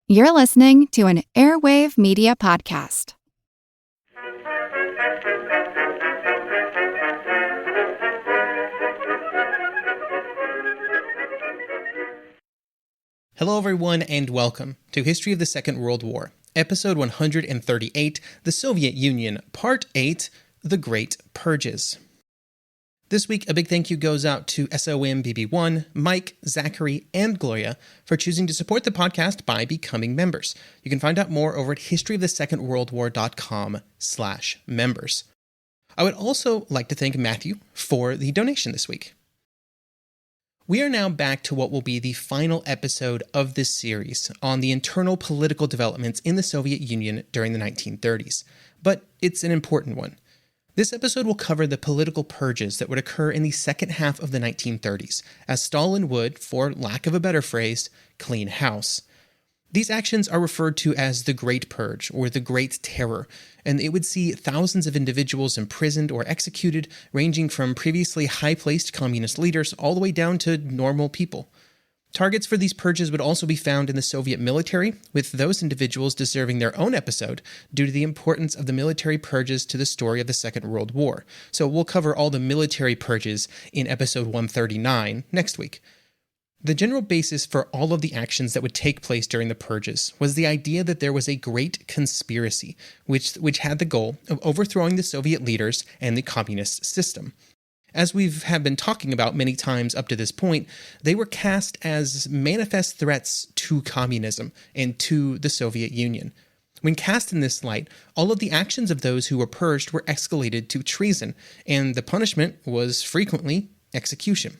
You're listening to an Airwave Media Podcast. Hello everyone and welcome to History of the Second World War, Episode 138, The Soviet Union, Part 8, The Great Purges. This week, a big thank you goes out to SOMBB1, Mike, Zachary, and Gloria for choosing to support the podcast by becoming members. You can find out more over at historyofthesecondworldwar.com/members. I would also like to thank Matthew for the donation this week. We are now back to what will be the final episode of this series on the internal political developments in the Soviet Union during the 1930s, but it's an important one. This episode will cover the political purges that would occur in the second half of the 1930s, as Stalin would, for lack of a better phrase, clean house. These actions are referred to as the Great Purge, or the Great Terror, and it would see thousands of individuals imprisoned or executed, ranging from previously high-placed communist leaders all the way down to normal people. Targets for these purges would also be found in the Soviet military, with those individuals deserving their own episode due to the importance of the military purges to the story of the Second World War. So we'll cover all the military purges in episode 139 next week. The general basis for all of the actions that would take place during the purges was the idea that there was a great conspiracy, which had the goal of overthrowing the Soviet leaders and the communist system. As have been talking about many times up to this point, they were cast as manifest threats to communism and to the Soviet Union. When cast in this light, all of the actions of those who were purged were escalated to treason, and the punishment was frequently execution.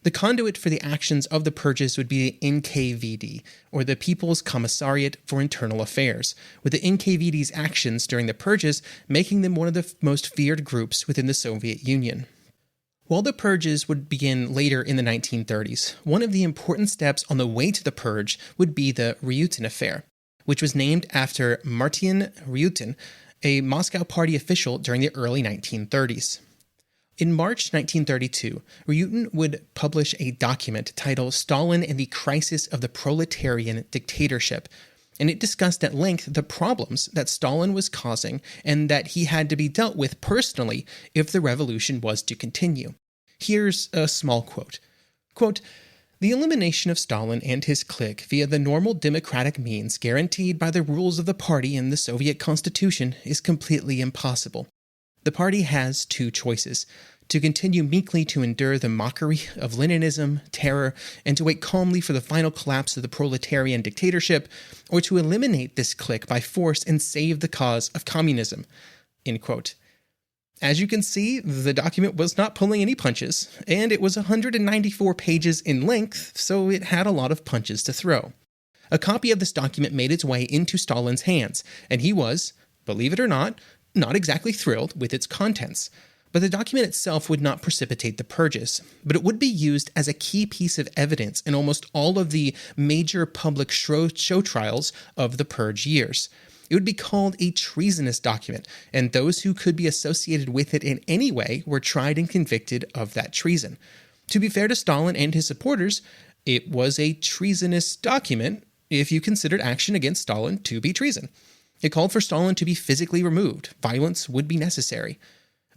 The conduit for the actions of the purges would be the NKVD, or the People's Commissariat for Internal Affairs, with the NKVD's actions during the purges making them one of the most feared groups within the Soviet Union. While the purges would begin later in the 1930s, one of the important steps on the way to the purge would be the Ryutin affair, which was named after Martin Ryutin, a Moscow party official during the early 1930s. In March 1932, Ryutin would publish a document titled Stalin and the Crisis of the Proletarian Dictatorship, and it discussed at length the problems that Stalin was causing and that he had to be dealt with personally if the revolution was to continue. Here's a small quote. Quote, "The elimination of Stalin and his clique via the normal democratic means guaranteed by the rules of the party and the Soviet Constitution is completely impossible. The party has two choices: to continue meekly to endure the mockery of Leninism, terror, and to wait calmly for the final collapse of the proletarian dictatorship, or to eliminate this clique by force and save the cause of communism." End quote. As you can see, the document was not pulling any punches, and it was 194 pages in length, so it had a lot of punches to throw. A copy of this document made its way into Stalin's hands, and he was, believe it or not exactly thrilled with its contents. But the document itself would not precipitate the purges, but it would be used as a key piece of evidence in almost all of the major public show trials of the purge years. It would be called a treasonous document, and those who could be associated with it in any way were tried and convicted of that treason. To be fair to Stalin and his supporters, it was a treasonous document if you considered action against Stalin to be treason. It called for Stalin to be physically removed. Violence would be necessary.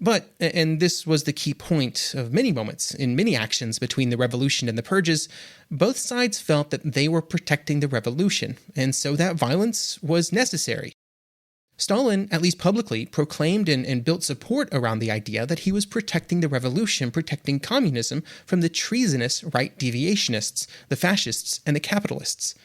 But, and this was the key point of many moments in many actions between the revolution and the purges, both sides felt that they were protecting the revolution, and so that violence was necessary. Stalin, at least publicly, proclaimed and built support around the idea that he was protecting the revolution, protecting communism from the treasonous right deviationists, the fascists, and the capitalists.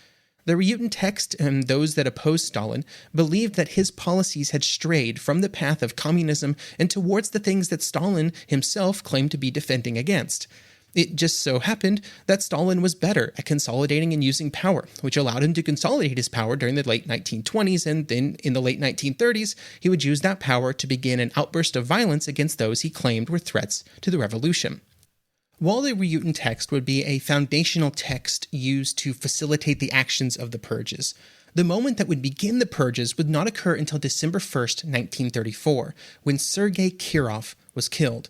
The Ryutin text and those that opposed Stalin believed that his policies had strayed from the path of communism and towards the things that Stalin himself claimed to be defending against. It just so happened that Stalin was better at consolidating and using power, which allowed him to consolidate his power during the late 1920s, and then in the late 1930s, he would use that power to begin an outburst of violence against those he claimed were threats to the revolution. While the Ryutin text would be a foundational text used to facilitate the actions of the purges, the moment that would begin the purges would not occur until December 1st, 1934, when Sergei Kirov was killed.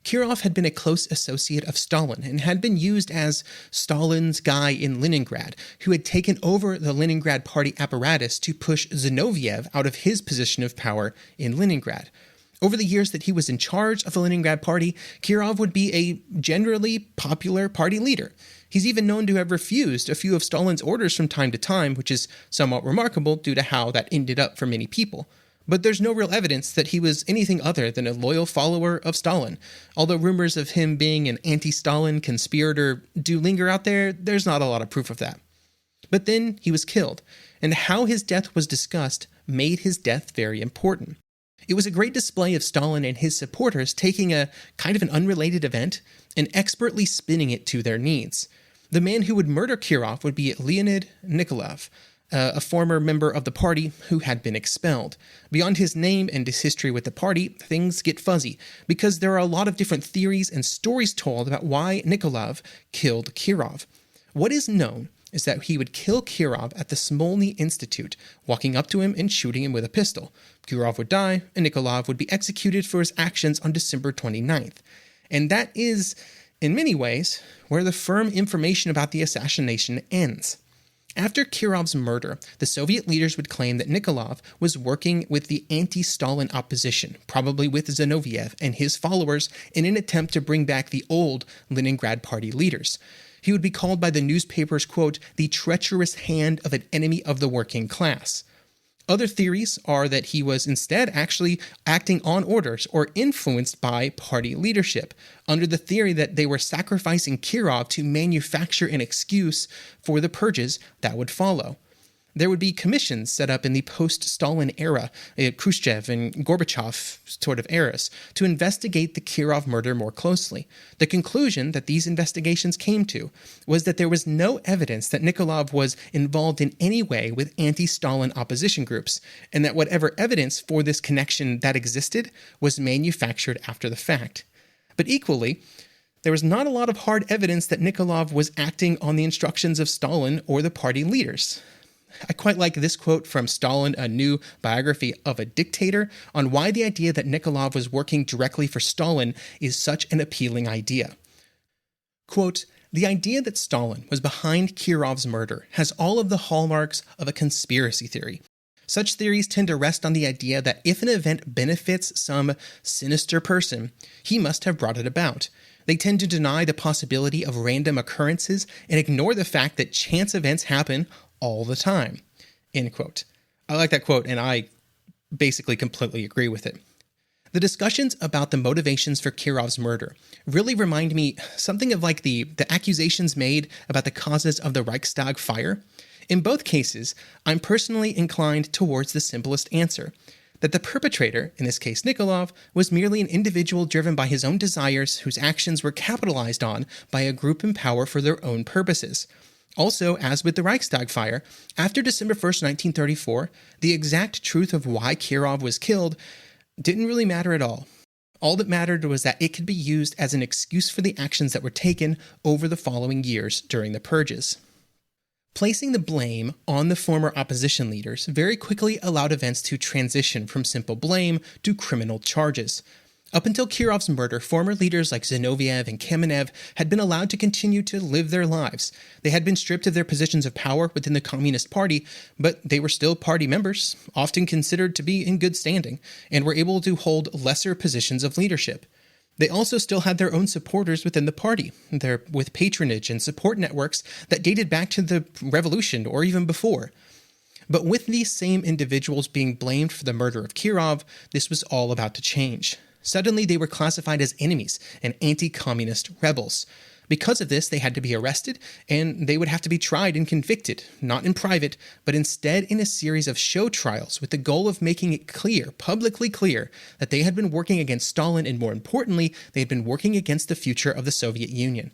Kirov had been a close associate of Stalin and had been used as Stalin's guy in Leningrad, who had taken over the Leningrad party apparatus to push Zinoviev out of his position of power in Leningrad. Over the years that he was in charge of the Leningrad party, Kirov would be a generally popular party leader. He's even known to have refused a few of Stalin's orders from time to time, which is somewhat remarkable due to how that ended up for many people. But there's no real evidence that he was anything other than a loyal follower of Stalin. Although rumors of him being an anti-Stalin conspirator do linger out there, there's not a lot of proof of that. But then he was killed, and how his death was discussed made his death very important. It was a great display of Stalin and his supporters taking a kind of an unrelated event and expertly spinning it to their needs. The man who would murder Kirov would be Leonid Nikolov, a former member of the party who had been expelled. Beyond his name and his history with the party, things get fuzzy, because there are a lot of different theories and stories told about why Nikolov killed Kirov. What is known is that he would kill Kirov at the Smolny Institute, walking up to him and shooting him with a pistol. Kirov would die, and Nikolov would be executed for his actions on December 29th. And that is, in many ways, where the firm information about the assassination ends. After Kirov's murder, the Soviet leaders would claim that Nikolov was working with the anti-Stalin opposition, probably with Zinoviev and his followers, in an attempt to bring back the old Leningrad party leaders. He would be called by the newspapers, quote, the treacherous hand of an enemy of the working class. Other theories are that he was instead actually acting on orders or influenced by party leadership, under the theory that they were sacrificing Kirov to manufacture an excuse for the purges that would follow. There would be commissions set up in the post-Stalin era, Khrushchev and Gorbachev sort of eras, to investigate the Kirov murder more closely. The conclusion that these investigations came to was that there was no evidence that Nikolov was involved in any way with anti-Stalin opposition groups, and that whatever evidence for this connection that existed was manufactured after the fact. But equally, there was not a lot of hard evidence that Nikolov was acting on the instructions of Stalin or the party leaders. I quite like this quote from Stalin, A New Biography of a Dictator, on why the idea that Nikolov was working directly for Stalin is such an appealing idea. Quote, the idea that Stalin was behind Kirov's murder has all of the hallmarks of a conspiracy theory. Such theories tend to rest on the idea that if an event benefits some sinister person, he must have brought it about. They tend to deny the possibility of random occurrences and ignore the fact that chance events happen all the time, end quote. I like that quote, and I basically completely agree with it. The discussions about the motivations for Kirov's murder really remind me something of like the accusations made about the causes of the Reichstag fire. In both cases, I'm personally inclined towards the simplest answer, that the perpetrator, in this case Nikolov, was merely an individual driven by his own desires whose actions were capitalized on by a group in power for their own purposes. Also, as with the Reichstag fire, after December 1st, 1934, the exact truth of why Kirov was killed didn't really matter at all. All that mattered was that it could be used as an excuse for the actions that were taken over the following years during the Purges. Placing the blame on the former opposition leaders very quickly allowed events to transition from simple blame to criminal charges. Up until Kirov's murder, former leaders like Zinoviev and Kamenev had been allowed to continue to live their lives. They had been stripped of their positions of power within the Communist Party, but they were still party members, often considered to be in good standing, and were able to hold lesser positions of leadership. They also still had their own supporters within the party, with patronage and support networks that dated back to the revolution or even before. But with these same individuals being blamed for the murder of Kirov, this was all about to change. Suddenly, they were classified as enemies and anti-communist rebels. Because of this, they had to be arrested, and they would have to be tried and convicted, not in private, but instead in a series of show trials with the goal of making it clear, publicly clear, that they had been working against Stalin, and more importantly, they had been working against the future of the Soviet Union.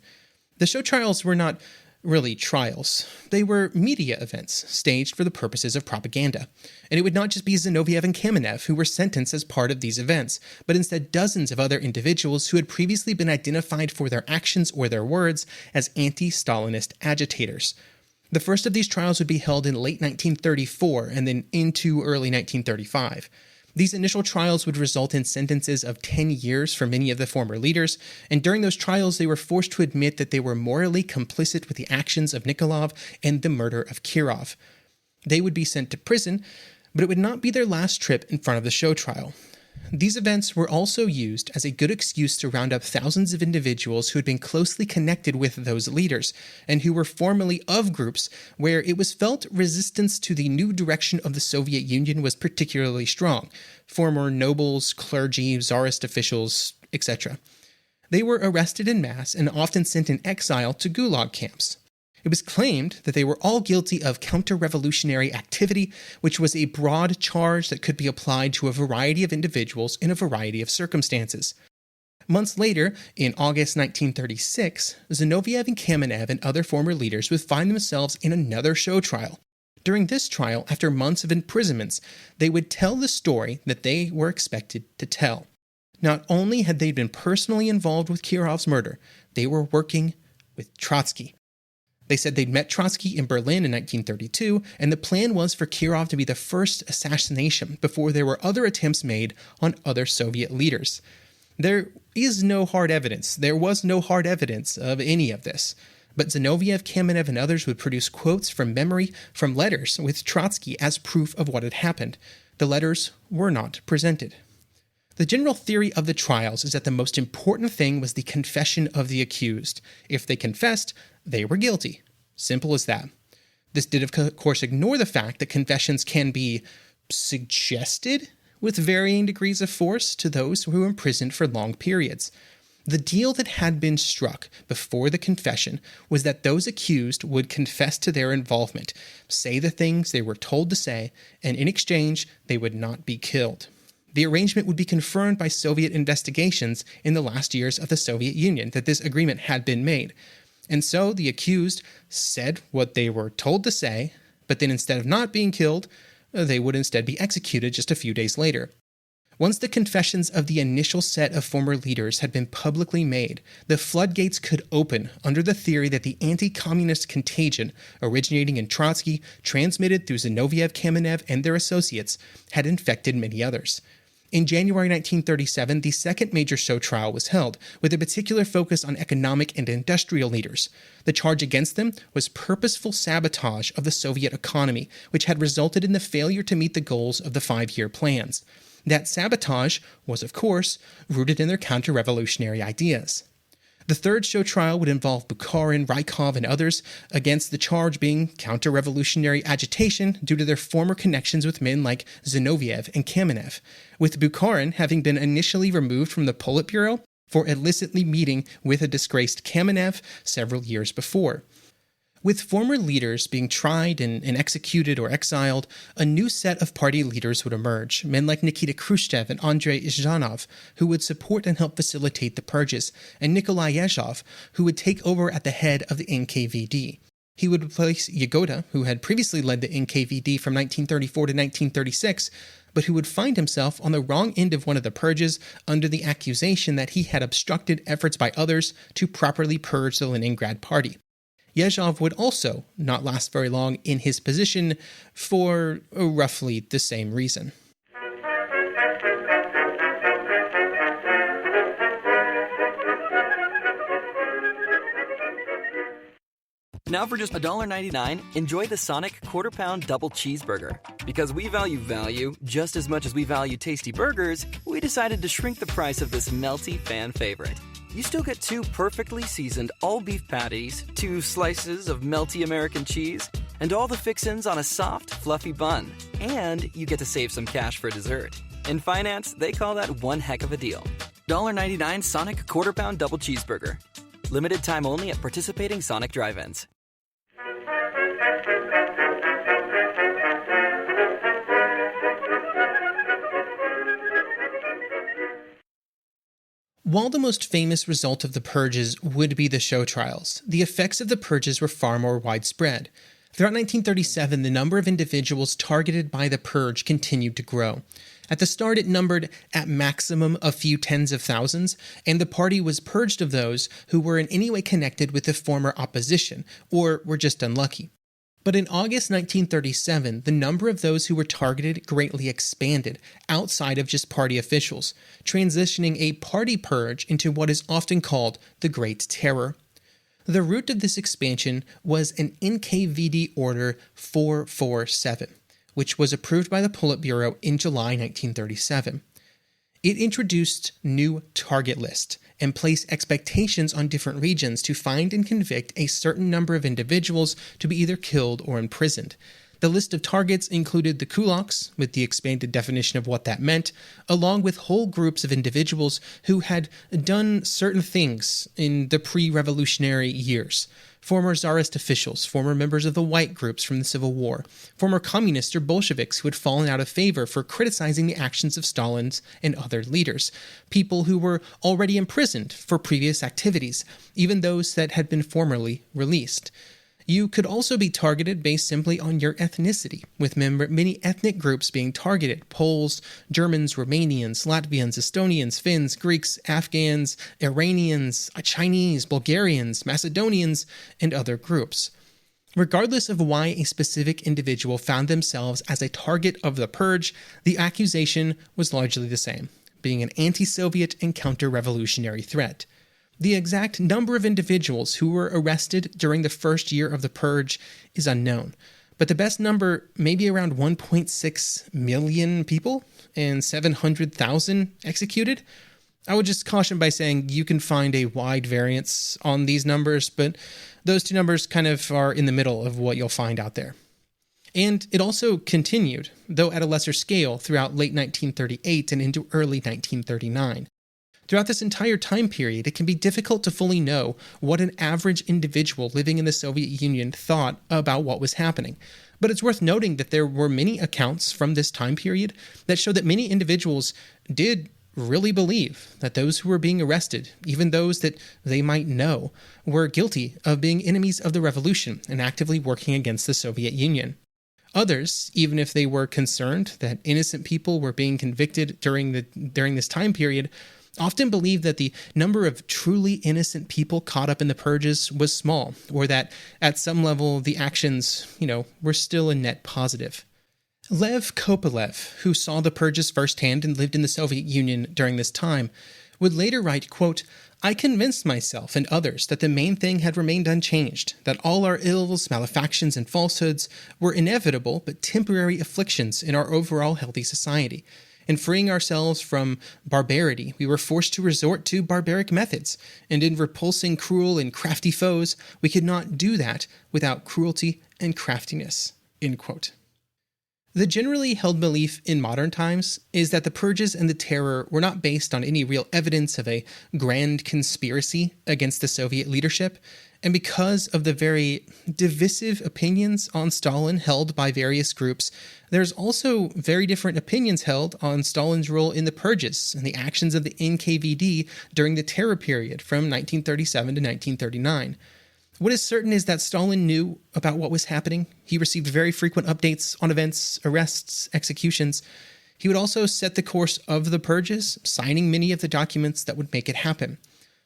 The show trials were not really trials. They were media events staged for the purposes of propaganda. And it would not just be Zinoviev and Kamenev who were sentenced as part of these events, but instead dozens of other individuals who had previously been identified for their actions or their words as anti-Stalinist agitators. The first of these trials would be held in late 1934 and then into early 1935. These initial trials would result in sentences of 10 years for many of the former leaders, and during those trials they were forced to admit that they were morally complicit with the actions of Nikolov and the murder of Kirov. They would be sent to prison, but it would not be their last trip in front of the show trial. These events were also used as a good excuse to round up thousands of individuals who had been closely connected with those leaders, and who were formerly of groups where it was felt resistance to the new direction of the Soviet Union was particularly strong: former nobles, clergy, czarist officials, etc. They were arrested en masse and often sent in exile to gulag camps. It was claimed that they were all guilty of counter-revolutionary activity, which was a broad charge that could be applied to a variety of individuals in a variety of circumstances. Months later, in August 1936, Zinoviev and Kamenev and other former leaders would find themselves in another show trial. During this trial, after months of imprisonments, they would tell the story that they were expected to tell. Not only had they been personally involved with Kirov's murder, they were working with Trotsky. They said they'd met Trotsky in Berlin in 1932, and the plan was for Kirov to be the first assassination before there were other attempts made on other Soviet leaders. There was no hard evidence of any of this, but Zinoviev, Kamenev, and others would produce quotes from memory from letters with Trotsky as proof of what had happened. The letters were not presented. The general theory of the trials is that the most important thing was the confession of the accused. If they confessed, they were guilty. Simple as that. This did, of course, ignore the fact that confessions can be suggested with varying degrees of force to those who were imprisoned for long periods. The deal that had been struck before the confession was that those accused would confess to their involvement, say the things they were told to say, and in exchange, they would not be killed. The arrangement would be confirmed by Soviet investigations in the last years of the Soviet Union that this agreement had been made. And so the accused said what they were told to say, but then instead of not being killed, they would instead be executed just a few days later. Once the confessions of the initial set of former leaders had been publicly made, the floodgates could open under the theory that the anti-communist contagion, originating in Trotsky, transmitted through Zinoviev, Kamenev, and their associates, had infected many others. In January 1937, the second major show trial was held, with a particular focus on economic and industrial leaders. The charge against them was purposeful sabotage of the Soviet economy, which had resulted in the failure to meet the goals of the 5-year plans. That sabotage was, of course, rooted in their counter-revolutionary ideas. The third show trial would involve Bukharin, Rykov, and others, against the charge being counter-revolutionary agitation due to their former connections with men like Zinoviev and Kamenev, with Bukharin having been initially removed from the Politburo for illicitly meeting with a disgraced Kamenev several years before. With former leaders being tried and executed or exiled, a new set of party leaders would emerge, men like Nikita Khrushchev and Andrei Zhdanov, who would support and help facilitate the purges, and Nikolai Yezhov, who would take over at the head of the NKVD. He would replace Yagoda, who had previously led the NKVD from 1934 to 1936, but who would find himself on the wrong end of one of the purges under the accusation that he had obstructed efforts by others to properly purge the Leningrad Party. Yezhov would also not last very long in his position for roughly the same reason. Now for just $1.99, enjoy the Sonic Quarter Pound Double Cheeseburger. Because we value just as much as we value tasty burgers, we decided to shrink the price of this melty fan favorite. You still get 2 perfectly seasoned all-beef patties, 2 slices of melty American cheese, and all the fixins on a soft, fluffy bun. And you get to save some cash for dessert. In finance, they call that one heck of a deal. $1.99 Sonic Quarter Pound Double Cheeseburger. Limited time only at participating Sonic drive-ins. While the most famous result of the purges would be the show trials, the effects of the purges were far more widespread. Throughout 1937, the number of individuals targeted by the purge continued to grow. At the start, it numbered, at maximum, a few tens of thousands, and the party was purged of those who were in any way connected with the former opposition, or were just unlucky. But in August 1937, the number of those who were targeted greatly expanded outside of just party officials, transitioning a party purge into what is often called the Great Terror. The root of this expansion was an NKVD Order 447, which was approved by the Politburo in July 1937. It introduced new target lists and placed expectations on different regions to find and convict a certain number of individuals to be either killed or imprisoned. The list of targets included the kulaks, with the expanded definition of what that meant, along with whole groups of individuals who had done certain things in the pre-revolutionary years. Former Tsarist officials, former members of the white groups from the Civil War, former communists or Bolsheviks who had fallen out of favor for criticizing the actions of Stalin's and other leaders, people who were already imprisoned for previous activities, even those that had been formerly released. You could also be targeted based simply on your ethnicity, with many ethnic groups being targeted: Poles, Germans, Romanians, Latvians, Estonians, Finns, Greeks, Afghans, Iranians, Chinese, Bulgarians, Macedonians, and other groups. Regardless of why a specific individual found themselves as a target of the purge, the accusation was largely the same, being an anti-Soviet and counter-revolutionary threat. The exact number of individuals who were arrested during the first year of the purge is unknown, but the best number may be around 1.6 million people and 700,000 executed. I would just caution by saying you can find a wide variance on these numbers, but those two numbers kind of are in the middle of what you'll find out there. And it also continued, though at a lesser scale, throughout late 1938 and into early 1939. Throughout this entire time period, it can be difficult to fully know what an average individual living in the Soviet Union thought about what was happening. But it's worth noting that there were many accounts from this time period that show that many individuals did really believe that those who were being arrested, even those that they might know, were guilty of being enemies of the revolution and actively working against the Soviet Union. Others, even if they were concerned that innocent people were being convicted during this time period, often believed that the number of truly innocent people caught up in the purges was small, or that at some level the actions, were still a net positive. Lev Kopelev, who saw the purges firsthand and lived in the Soviet Union during this time, would later write, quote, "I convinced myself and others that the main thing had remained unchanged, that all our ills, malefactions, and falsehoods were inevitable but temporary afflictions in our overall healthy society. In freeing ourselves from barbarity, we were forced to resort to barbaric methods, and in repulsing cruel and crafty foes, we could not do that without cruelty and craftiness." End quote. The generally held belief in modern times is that the purges and the terror were not based on any real evidence of a grand conspiracy against the Soviet leadership, and because of the very divisive opinions on Stalin held by various groups, there's also very different opinions held on Stalin's role in the purges and the actions of the NKVD during the terror period from 1937 to 1939. What is certain is that Stalin knew about what was happening. He received very frequent updates on events, arrests, executions. He would also set the course of the purges, signing many of the documents that would make it happen.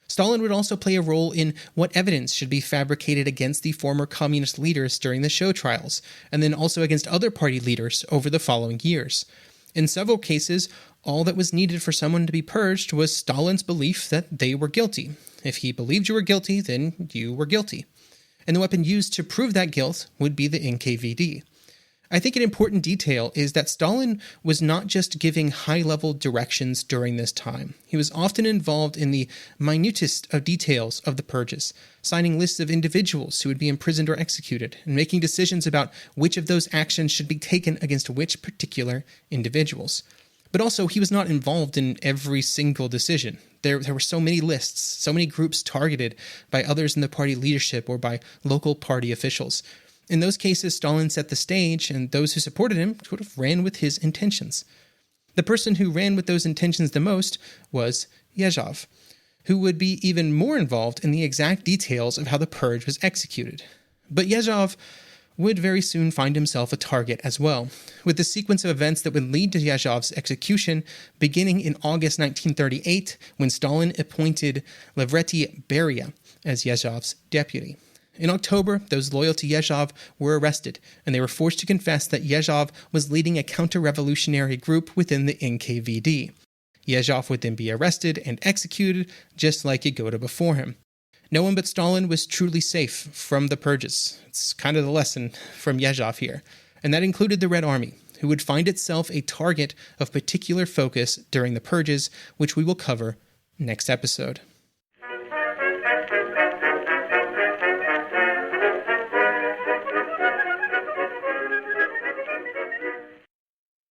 Stalin would also play a role in what evidence should be fabricated against the former communist leaders during the show trials, and then also against other party leaders over the following years. In several cases, all that was needed for someone to be purged was Stalin's belief that they were guilty. If he believed you were guilty, then you were guilty. And the weapon used to prove that guilt would be the NKVD. I think an important detail is that Stalin was not just giving high-level directions during this time. He was often involved in the minutest of details of the purges, signing lists of individuals who would be imprisoned or executed, and making decisions about which of those actions should be taken against which particular individuals. But also, he was not involved in every single decision. There were so many lists, so many groups targeted by others in the party leadership or by local party officials. In those cases, Stalin set the stage, and those who supported him sort of ran with his intentions. The person who ran with those intentions the most was Yezhov, who would be even more involved in the exact details of how the purge was executed. But Yezhov would very soon find himself a target as well, with the sequence of events that would lead to Yezhov's execution beginning in August 1938, when Stalin appointed Lavrentiy Beria as Yezhov's deputy. In October, those loyal to Yezhov were arrested, and they were forced to confess that Yezhov was leading a counter-revolutionary group within the NKVD. Yezhov would then be arrested and executed, just like Yagoda before him. No one but Stalin was truly safe from the Purges. It's kind of the lesson from Yezhov here. And that included the Red Army, who would find itself a target of particular focus during the Purges, which we will cover next episode.